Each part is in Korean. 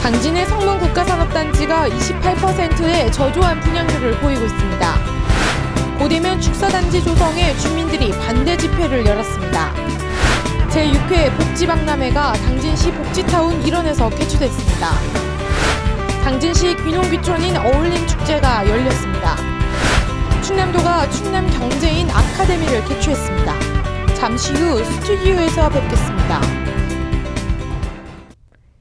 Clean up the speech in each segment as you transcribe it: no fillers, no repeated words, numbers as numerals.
당진의 성문 국가산업단지가 28%의 저조한 분양률을 보이고 있습니다. 고대면 축사단지 조성에 주민들이 반대 집회를 열었습니다. 제6회 복지박람회가 당진시 복지타운 일원에서 개최됐습니다. 당진시 귀농귀촌인 어울림축제가 열렸습니다. 충남도가 충남경제인 아카데미를 개최했습니다. 잠시 후 스튜디오에서 뵙겠습니다.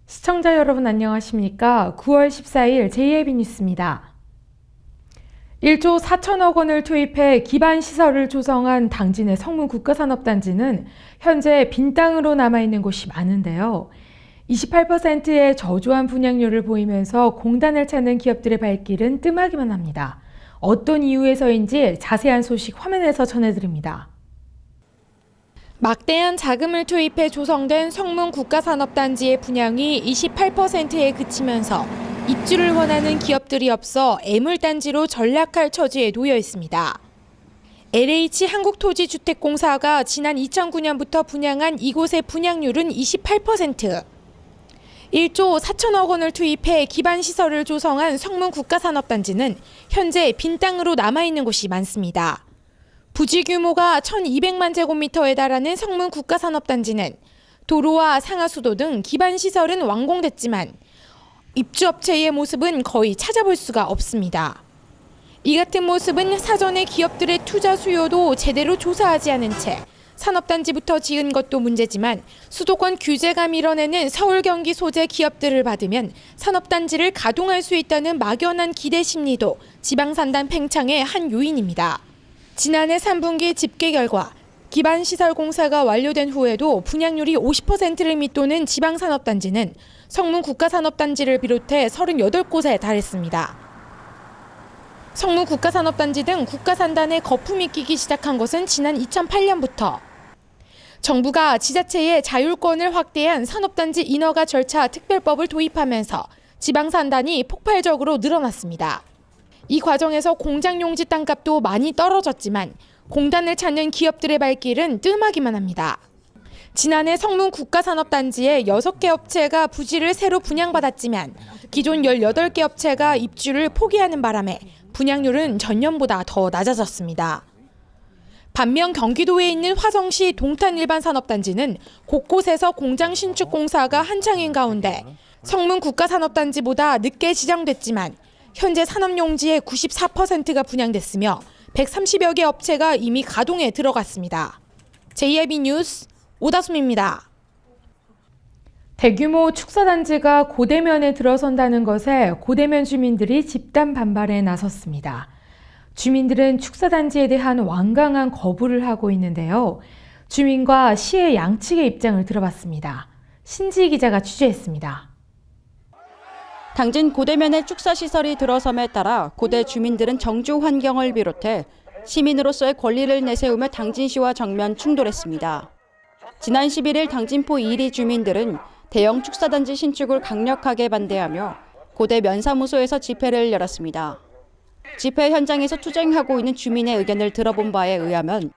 시청자 여러분 안녕하십니까? 9월 14일 JAB 뉴스입니다. 1조 4천억 원을 투입해 기반시설을 조성한 당진의 성문 국가산업단지는 현재 빈 땅으로 남아있는 곳이 많은데요. 28%의 저조한 분양률을 보이면서 공단을 찾는 기업들의 발길은 뜸하기만 합니다. 어떤 이유에서인지 자세한 소식 화면에서 전해드립니다. 막대한 자금을 투입해 조성된 성문 국가산업단지의 분양이 28%에 그치면서 입주를 원하는 기업들이 없어 애물단지로 전락할 처지에 놓여 있습니다. LH 한국토지주택공사가 지난 2009년부터 분양한 이곳의 분양률은 28%. 1조 4천억 원을 투입해 기반시설을 조성한 성문 국가산업단지는 현재 빈 땅으로 남아있는 곳이 많습니다. 부지 규모가 1,200만 제곱미터에 달하는 성문 국가산업단지는 도로와 상하수도 등 기반시설은 완공됐지만 입주업체의 모습은 거의 찾아볼 수가 없습니다. 이 같은 모습은 사전에 기업들의 투자 수요도 제대로 조사하지 않은 채 산업단지부터 지은 것도 문제지만 수도권 규제가 밀어내는 서울 경기 소재 기업들을 받으면 산업단지를 가동할 수 있다는 막연한 기대 심리도 지방산단 팽창의 한 요인입니다. 지난해 3분기 집계 결과 기반시설공사가 완료된 후에도 분양률이 50%를 밑도는 지방산업단지는 성문 국가산업단지를 비롯해 38곳에 달했습니다. 성문 국가산업단지 등 국가산단에 거품이 끼기 시작한 것은 지난 2008년부터 정부가 지자체의 자율권을 확대한 산업단지 인허가 절차 특별법을 도입하면서 지방산단이 폭발적으로 늘어났습니다. 이 과정에서 공장 용지 땅값도 많이 떨어졌지만 공단을 찾는 기업들의 발길은 뜸하기만 합니다. 지난해 성문 국가산업단지에 6개 업체가 부지를 새로 분양받았지만 기존 18개 업체가 입주를 포기하는 바람에 분양률은 전년보다 더 낮아졌습니다. 반면 경기도에 있는 화성시 동탄일반산업단지는 곳곳에서 공장 신축 공사가 한창인 가운데 성문 국가산업단지보다 늦게 지정됐지만 현재 산업용지의 94%가 분양됐으며 130여 개 업체가 이미 가동에 들어갔습니다. JAB 뉴스 오다솜입니다. 대규모 축사단지가 고대면에 들어선다는 것에 고대면 주민들이 집단 반발에 나섰습니다. 주민들은 축사단지에 대한 완강한 거부를 하고 있는데요. 주민과 시의 양측의 입장을 들어봤습니다. 신지 기자가 취재했습니다. 당진 고대면에 축사시설이 들어섬에 따라 고대 주민들은 정주 환경을 비롯해 시민으로서의 권리를 내세우며 당진시와 정면 충돌했습니다. 지난 11일 당진포 2리 주민들은 대형 축사단지 신축을 강력하게 반대하며 고대 면사무소에서 집회를 열었습니다. 집회 현장에서 투쟁하고 있는 주민의 의견을 들어본 바에 의하면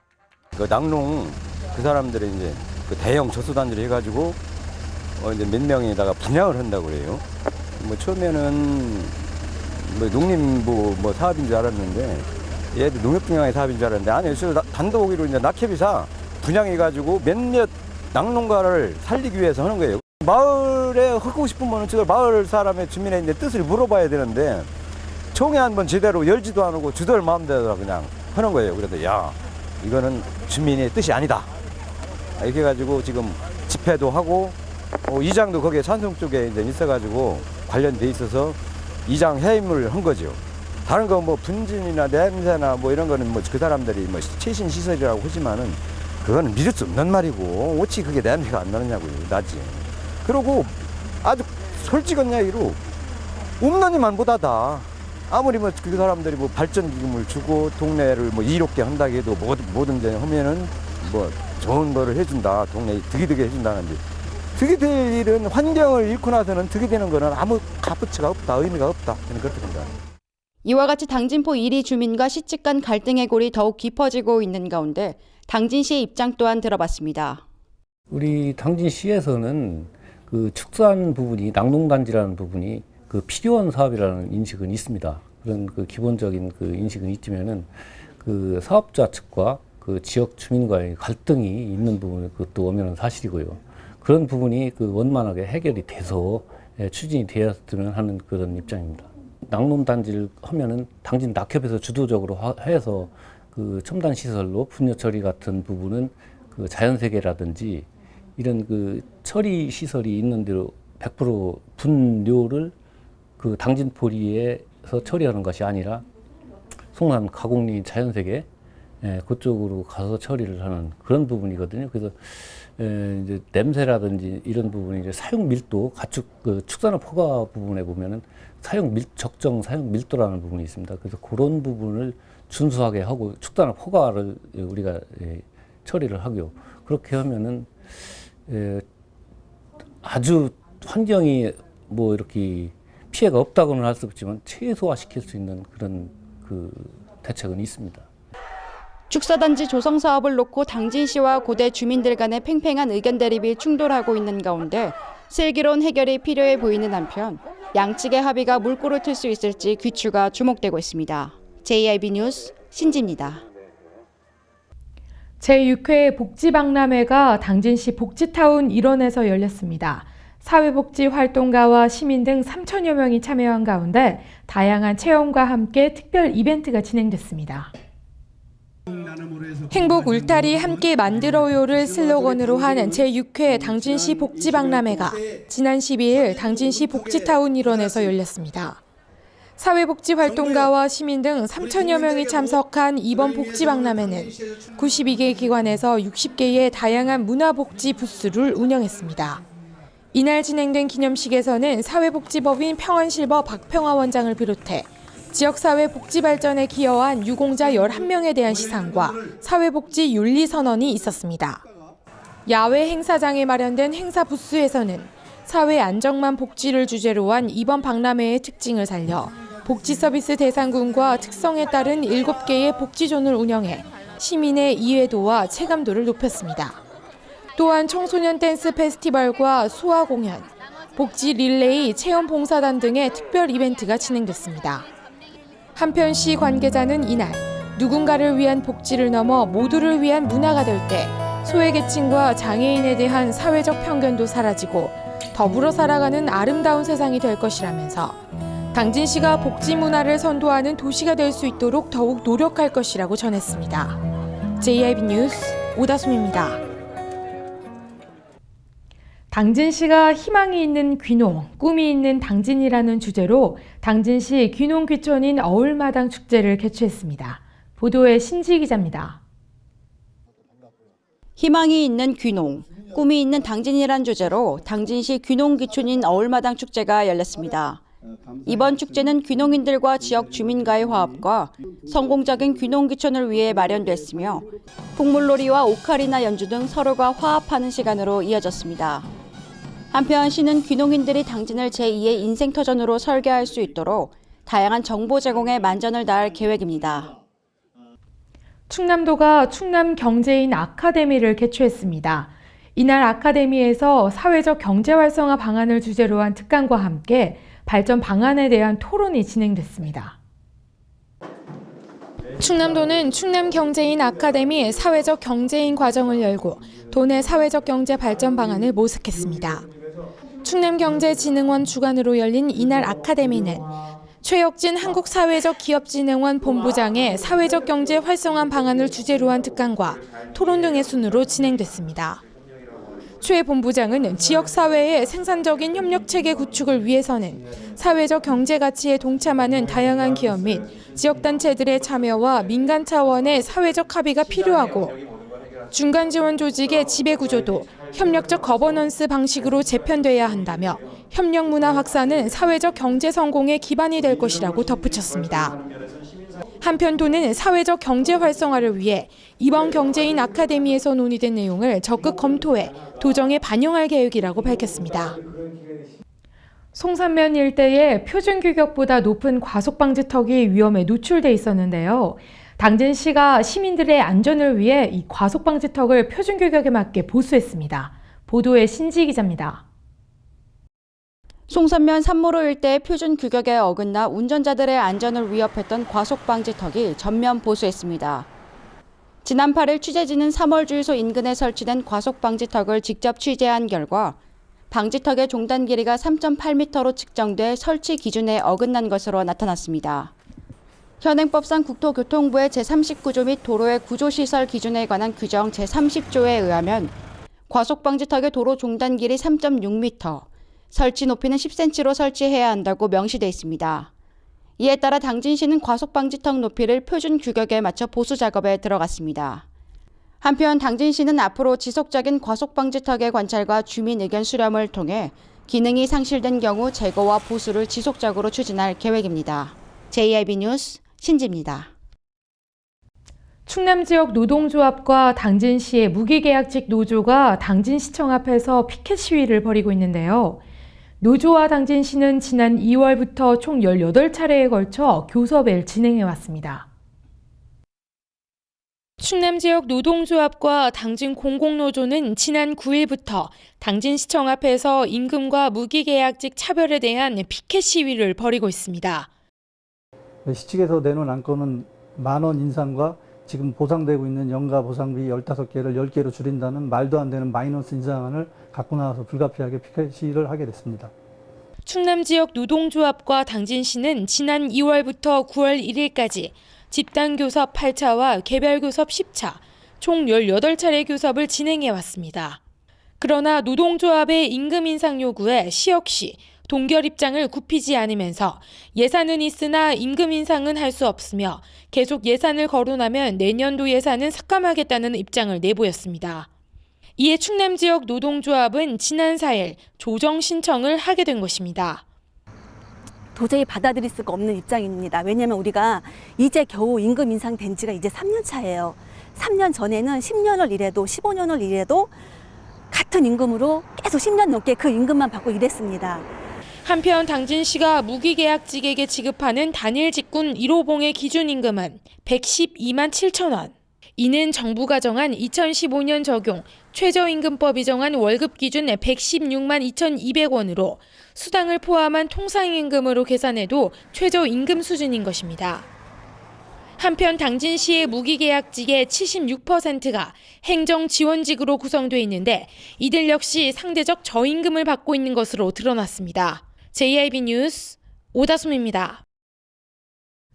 그 낙농 그 사람들이 이제 그 대형 저수단지를 해가지고 이제 몇 명에다가 분양을 한다고 그래요. 뭐 처음에는 뭐 농림부 뭐 사업인 줄 알았는데 얘도 농협분양의 사업인 줄 알았는데 아니 단독으로 이제 낙협이사 분양해가지고 몇몇 낙농가를 살리기 위해서 하는 거예요. 마을에 하고 싶으면 저걸 마을 사람의 주민의 이제 뜻을 물어봐야 되는데 총회 한번 제대로 열지도 않고 주들 마음대로 그냥 하는 거예요. 그래서 야 이거는 주민의 뜻이 아니다. 이렇게 해가지고 지금 집회도 하고 이장도 거기에 산성 쪽에 이제 있어가지고 관련돼 있어서 이장 해임을 한 거죠. 다른 거 뭐 분진이나 냄새나 뭐 이런 거는 뭐 그 사람들이 뭐 최신 시설이라고 하지만은 그거는 믿을 수 없는 말이고 어찌 그게 냄새가 안 나느냐고요. 나지. 그리고 아주 솔직한 이야기로 없는 이만 못하다. 아무리 뭐 그 사람들이 뭐 발전기금을 주고 동네를 뭐 이롭게 한다고 해도 뭐든지 하면은 뭐 좋은 거를 해준다. 동네에 득이 되게 해준다는데 득이 될 일은 환경을 잃고 나서는 득이 되는 거는 아무 값어치가 없다. 의미가 없다. 저는 그렇게 생각합니다. 이와 같이 당진포 1리 주민과 시측 간 갈등의 골이 더욱 깊어지고 있는 가운데 당진시의 입장 또한 들어봤습니다. 우리 당진시에서는 그 축산 부분이 낙농단지라는 부분이 그 필요한 사업이라는 인식은 있습니다. 그런 그 기본적인 그 인식은 있지만은 그 사업자 측과 그 지역 주민과의 갈등이 있는 부분 그것도 엄연한 사실이고요. 그런 부분이 그 원만하게 해결이 돼서 추진이 되었으면 하는 그런 입장입니다. 낙농단지를 하면은 당진 낙협에서 주도적으로 해서 그 첨단 시설로 분뇨 처리 같은 부분은 그 자연세계라든지 이런 그 처리 시설이 있는 대로 100% 분뇨를 그 당진 포리에서 처리하는 것이 아니라 송남 가곡리 자연세계 그쪽으로 가서 처리를 하는 그런 부분이거든요. 그래서 이제 냄새라든지 이런 부분이 이제 사용 밀도 가축 그 축산업 허가 부분에 보면은 적정 사용 밀도라는 부분이 있습니다. 그래서 그런 부분을 준수하게 하고 축산업 허가를 우리가 처리를 하고요. 그렇게 하면은 아주 환경이 뭐 이렇게 피해가 없다고는 할 수 없지만 최소화시킬 수 있는 그런 그 대책은 있습니다. 축사단지 조성 사업을 놓고 당진시와 고대 주민들 간의 팽팽한 의견 대립이 충돌하고 있는 가운데 슬기로운 해결이 필요해 보이는 한편 양측의 합의가 물꼬를 틀 수 있을지 귀추가 주목되고 있습니다. JIB 뉴스 신지입니다. 제6회 복지박람회가 당진시 복지타운 일원에서 열렸습니다. 사회복지 활동가와 시민 등 3천여 명이 참여한 가운데 다양한 체험과 함께 특별 이벤트가 진행됐습니다. 행복 울타리 함께 만들어요를 슬로건으로 하는 제6회 당진시 복지박람회가 지난 12일 당진시 복지타운 일원에서 열렸습니다. 사회복지 활동가와 시민 등 3천여 명이 참석한 이번 복지박람회는 92개 기관에서 60개의 다양한 문화복지 부스를 운영했습니다. 이날 진행된 기념식에서는 사회복지법인 평안실버 박평화 원장을 비롯해 지역사회 복지 발전에 기여한 유공자 11명에 대한 시상과 사회복지 윤리선언이 있었습니다. 야외 행사장에 마련된 행사 부스에서는 사회 안정만 복지를 주제로 한 이번 박람회의 특징을 살려 복지서비스 대상군과 특성에 따른 7개의 복지존을 운영해 시민의 이해도와 체감도를 높였습니다. 또한 청소년 댄스 페스티벌과 수화 공연, 복지 릴레이, 체험 봉사단 등의 특별 이벤트가 진행됐습니다. 한편 시 관계자는 이날 누군가를 위한 복지를 넘어 모두를 위한 문화가 될 때 소외계층과 장애인에 대한 사회적 편견도 사라지고 더불어 살아가는 아름다운 세상이 될 것이라면서 당진시가 복지 문화를 선도하는 도시가 될 수 있도록 더욱 노력할 것이라고 전했습니다. JIB 뉴스 오다솜입니다. 당진시가 희망이 있는 귀농, 꿈이 있는 당진이라는 주제로 당진시 귀농 귀촌인 어울마당 축제를 개최했습니다. 보도에 신지 기자입니다. 희망이 있는 귀농, 꿈이 있는 당진이란 주제로 당진시 귀농 귀촌인 어울마당 축제가 열렸습니다. 이번 축제는 귀농인들과 지역 주민과의 화합과 성공적인 귀농 귀촌을 위해 마련됐으며 풍물놀이와 오카리나 연주 등 서로가 화합하는 시간으로 이어졌습니다. 한편 시는 귀농인들이 당진을 제2의 인생터전으로 설계할 수 있도록 다양한 정보 제공에 만전을 다할 계획입니다. 충남도가 충남경제인 아카데미를 개최했습니다. 이날 아카데미에서 사회적 경제 활성화 방안을 주제로 한 특강과 함께 발전 방안에 대한 토론이 진행됐습니다. 충남도는 충남경제인 아카데미 사회적 경제인 과정을 열고 도내 사회적 경제 발전 방안을 모색했습니다. 충남경제진흥원 주관으로 열린 이날 아카데미는 최혁진 한국사회적기업진흥원 본부장의 사회적 경제 활성화 방안을 주제로 한 특강과 토론 등의 순으로 진행됐습니다. 최 본부장은 지역사회의 생산적인 협력체계 구축을 위해서는 사회적 경제 가치에 동참하는 다양한 기업 및 지역단체들의 참여와 민간 차원의 사회적 합의가 필요하고 중간 지원 조직의 지배구조도 협력적 거버넌스 방식으로 재편돼야 한다며 협력 문화 확산은 사회적 경제 성공의 기반이 될 것이라고 덧붙였습니다. 한편 도는 사회적 경제 활성화를 위해 이번 경제인 아카데미에서 논의된 내용을 적극 검토해 도정에 반영할 계획이라고 밝혔습니다. 송산면 일대에 표준 규격보다 높은 과속방지턱이 위험에 노출돼 있었는데요. 당진시가 시민들의 안전을 위해 이 과속방지턱을 표준 규격에 맞게 보수했습니다. 보도에 신지 기자입니다. 송선면 산모로 일대의 표준 규격에 어긋나 운전자들의 안전을 위협했던 과속방지턱이 전면 보수했습니다. 지난 8일 취재진은 3월 주유소 인근에 설치된 과속방지턱을 직접 취재한 결과 방지턱의 종단 길이가 3.8m로 측정돼 설치 기준에 어긋난 것으로 나타났습니다. 현행법상 국토교통부의 제39조 및 도로의 구조시설 기준에 관한 규정 제30조에 의하면 과속방지턱의 도로 종단 길이 3.6m, 설치 높이는 10cm로 설치해야 한다고 명시돼 있습니다. 이에 따라 당진시는 과속방지턱 높이를 표준 규격에 맞춰 보수 작업에 들어갔습니다. 한편 당진시는 앞으로 지속적인 과속방지턱의 관찰과 주민 의견 수렴을 통해 기능이 상실된 경우 제거와 보수를 지속적으로 추진할 계획입니다. JIB 뉴스 신지입니다. 충남 지역 노동조합과 당진시의 무기계약직 노조가 당진시청 앞에서 피켓 시위를 벌이고 있는데요. 노조와 당진시는 지난 2월부터 총 18차례에 걸쳐 교섭을 진행해왔습니다. 충남 지역 노동조합과 당진 공공노조는 지난 9일부터 당진시청 앞에서 임금과 무기계약직 차별에 대한 피켓 시위를 벌이고 있습니다. 시 측에서 내놓은 안건은 10,000원 인상과 지금 보상되고 있는 연가 보상비 15개를 10개로 줄인다는 말도 안 되는 마이너스 인상안을 갖고 나와서 불가피하게 피켓 시위를 하게 됐습니다. 충남 지역 노동조합과 당진시는 지난 2월부터 9월 1일까지 집단교섭 8차와 개별교섭 10차, 총 18차례 교섭을 진행해왔습니다. 그러나 노동조합의 임금 인상 요구에 시 역시 동결 입장을 굽히지 않으면서 예산은 있으나 임금 인상은 할 수 없으며 계속 예산을 거론하면 내년도 예산은 삭감하겠다는 입장을 내보였습니다. 이에 충남 지역 노동조합은 지난 4일 조정 신청을 하게 된 것입니다. 도저히 받아들일 수가 없는 입장입니다. 왜냐하면 우리가 이제 겨우 임금 인상된 지가 이제 3년 차예요. 3년 전에는 10년을 일해도 15년을 일해도 같은 임금으로 계속 10년 넘게 그 임금만 받고 일했습니다. 한편 당진시가 무기계약직에게 지급하는 단일 직군 1호봉의 기준임금은 112만 7천 원. 이는 정부가 정한 2015년 적용 최저임금법이 정한 월급 기준 116만 2,200원으로 수당을 포함한 통상임금으로 계산해도 최저임금 수준인 것입니다. 한편 당진시의 무기계약직의 76%가 행정지원직으로 구성돼 있는데 이들 역시 상대적 저임금을 받고 있는 것으로 드러났습니다. JIB 뉴스 오다솜입니다.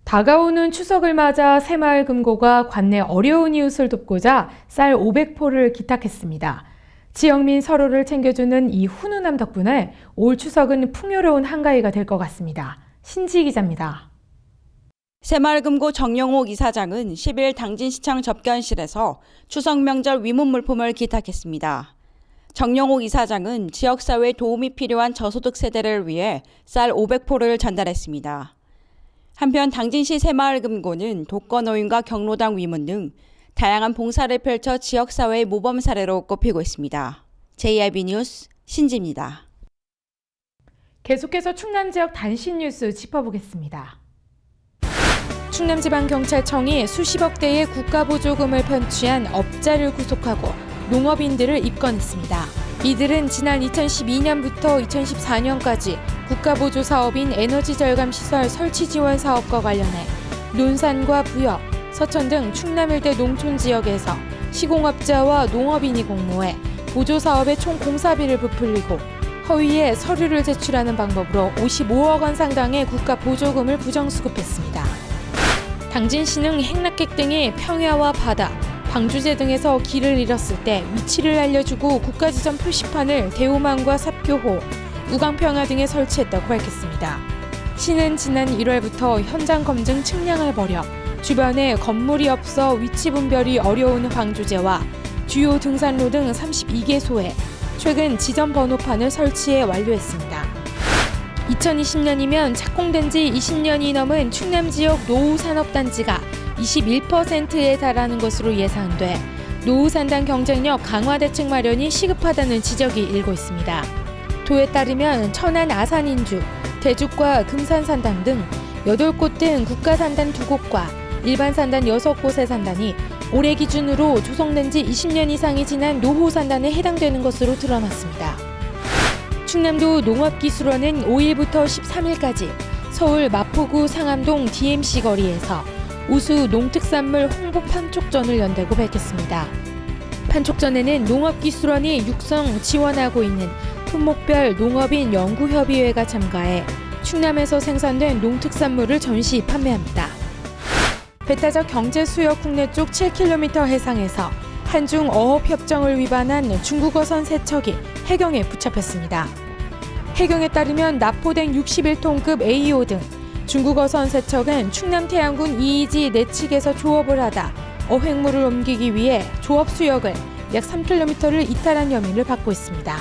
다가오는 추석을 맞아 새마을금고가 관내 어려운 이웃을 돕고자 쌀 500포를 기탁했습니다. 지역민 서로를 챙겨주는 이 훈훈함 덕분에 올 추석은 풍요로운 한가위가 될 것 같습니다. 신지 기자입니다. 새마을금고 정영옥 이사장은 10일 당진시청 접견실에서 추석 명절 위문 물품을 기탁했습니다. 정영옥 이사장은 지역사회에 도움이 필요한 저소득 세대를 위해 쌀 500포를 전달했습니다. 한편 당진시 새마을금고는 독거노인과 경로당 위문 등 다양한 봉사를 펼쳐 지역사회의 모범 사례로 꼽히고 있습니다. JIB 뉴스 신지입니다. 계속해서 충남 지역 단신 뉴스 짚어보겠습니다. 충남지방경찰청이 수십억 대의 국가보조금을 편취한 업자를 구속하고 농업인들을 입건했습니다. 이들은 지난 2012년부터 2014년까지 국가보조 사업인 에너지절감시설 설치지원 사업과 관련해 논산과 부여, 서천 등 충남 일대 농촌 지역에서 시공업자와 농업인이 공모해 보조사업의 총 공사비를 부풀리고 허위에 서류를 제출하는 방법으로 55억 원 상당의 국가보조금을 부정수급했습니다. 당진시는 행락객 등이 평야와 바다, 방주제 등에서 길을 잃었을 때 위치를 알려주고 국가지점 표시판을 대우만과 삽교호, 우강평야 등에 설치했다고 밝혔습니다. 시는 지난 1월부터 현장 검증 측량을 벌여 주변에 건물이 없어 위치 분별이 어려운 방주제와 주요 등산로 등 32개소에 최근 지점 번호판을 설치해 완료했습니다. 2020년이면 착공된 지 20년이 넘은 충남 지역 노후 산업단지가 21%에 달하는 것으로 예상돼 노후 산단 경쟁력 강화 대책 마련이 시급하다는 지적이 일고 있습니다. 도에 따르면 천안 아산인주, 대죽과 금산산단 등 8곳 등 국가산단 2곳과 일반 산단 6곳의 산단이 올해 기준으로 조성된 지 20년 이상이 지난 노후 산단에 해당되는 것으로 드러났습니다. 충남도 농업기술원은 5일부터 13일까지 서울 마포구 상암동 DMC 거리에서 우수 농특산물 홍보 판촉전을 연다고 밝혔습니다. 판촉전에는 농업기술원이 육성 지원하고 있는 품목별 농업인 연구협의회가 참가해 충남에서 생산된 농특산물을 전시 판매합니다. 배타적 경제수역 국내 쪽 7km 해상에서 한중 어업협정을 위반한 중국어선 세척이 해경에 붙잡혔습니다. 해경에 따르면 납포된 61톤급 AO 등 중국어선 세척은 충남 태안군 이이지 내측에서 조업을 하다 어획물을 옮기기 위해 조업 수역을 약 3km를 이탈한 혐의를 받고 있습니다.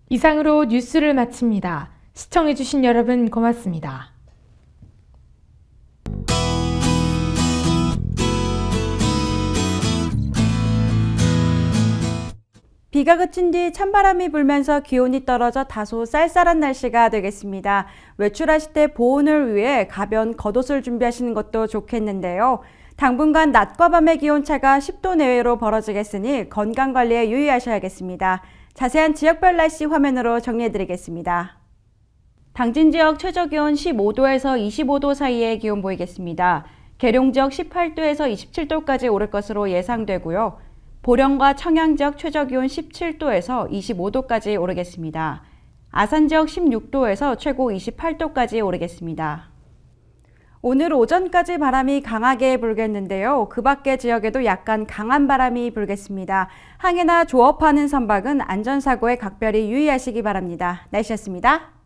이상으로 뉴스를 마칩니다. 시청해주신 여러분 고맙습니다. 비가 그친 뒤 찬바람이 불면서 기온이 떨어져 다소 쌀쌀한 날씨가 되겠습니다. 외출하실 때 보온을 위해 가벼운 겉옷을 준비하시는 것도 좋겠는데요. 당분간 낮과 밤의 기온차가 10도 내외로 벌어지겠으니 건강관리에 유의하셔야겠습니다. 자세한 지역별 날씨 화면으로 정리해드리겠습니다. 당진 지역 최저기온 15도에서 25도 사이의 기온 보이겠습니다. 계룡 지역 18도에서 27도까지 오를 것으로 예상되고요. 보령과 청양 지역 최저기온 17도에서 25도까지 오르겠습니다. 아산 지역 16도에서 최고 28도까지 오르겠습니다. 오늘 오전까지 바람이 강하게 불겠는데요. 그 밖의 지역에도 약간 강한 바람이 불겠습니다. 항해나 조업하는 선박은 안전사고에 각별히 유의하시기 바랍니다. 날씨였습니다.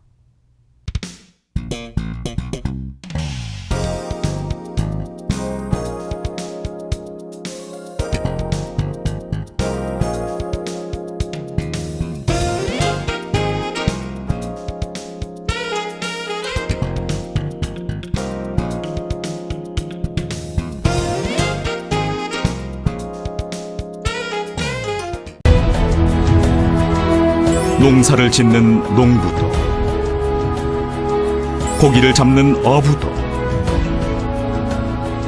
농사를 짓는 농부도, 고기를 잡는 어부도,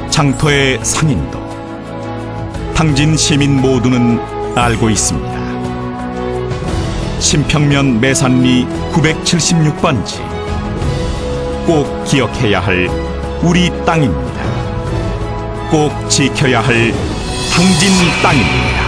장터의 상인도, 당진 시민 모두는 알고 있습니다. 신평면 매산리 976번지, 꼭 기억해야 할 우리 땅입니다. 꼭 지켜야 할 당진 땅입니다.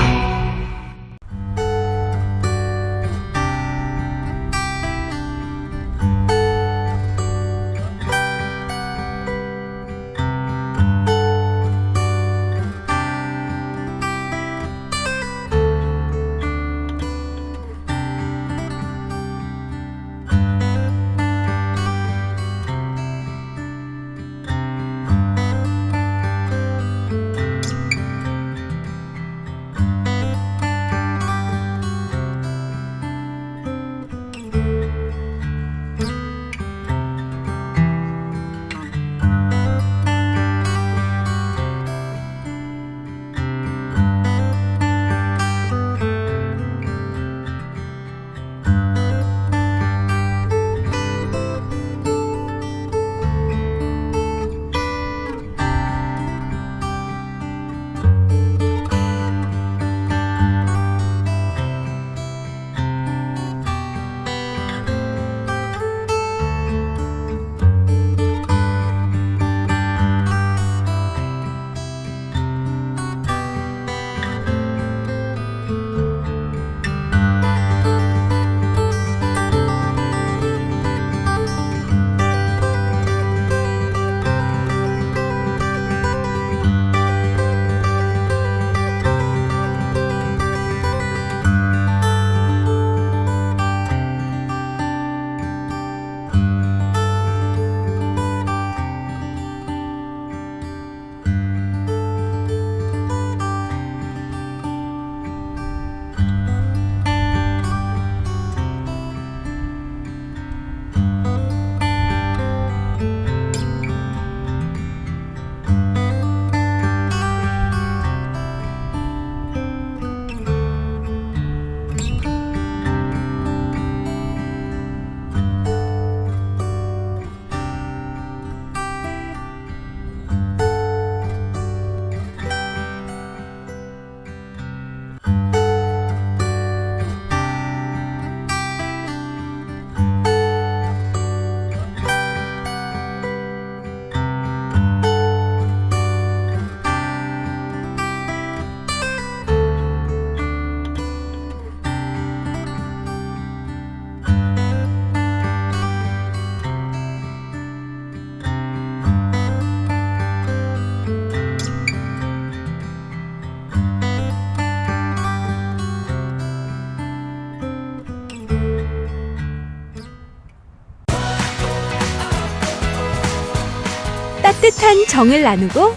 따뜻한 정을 나누고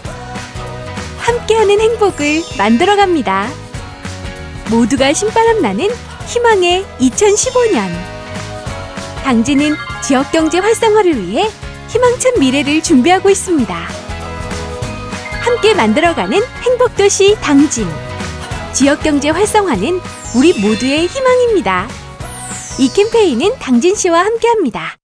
함께하는 행복을 만들어갑니다. 모두가 신바람 나는 희망의 2015년. 당진은 지역경제 활성화를 위해 희망찬 미래를 준비하고 있습니다. 함께 만들어가는 행복도시 당진. 지역경제 활성화는 우리 모두의 희망입니다. 이 캠페인은 당진시와 함께합니다.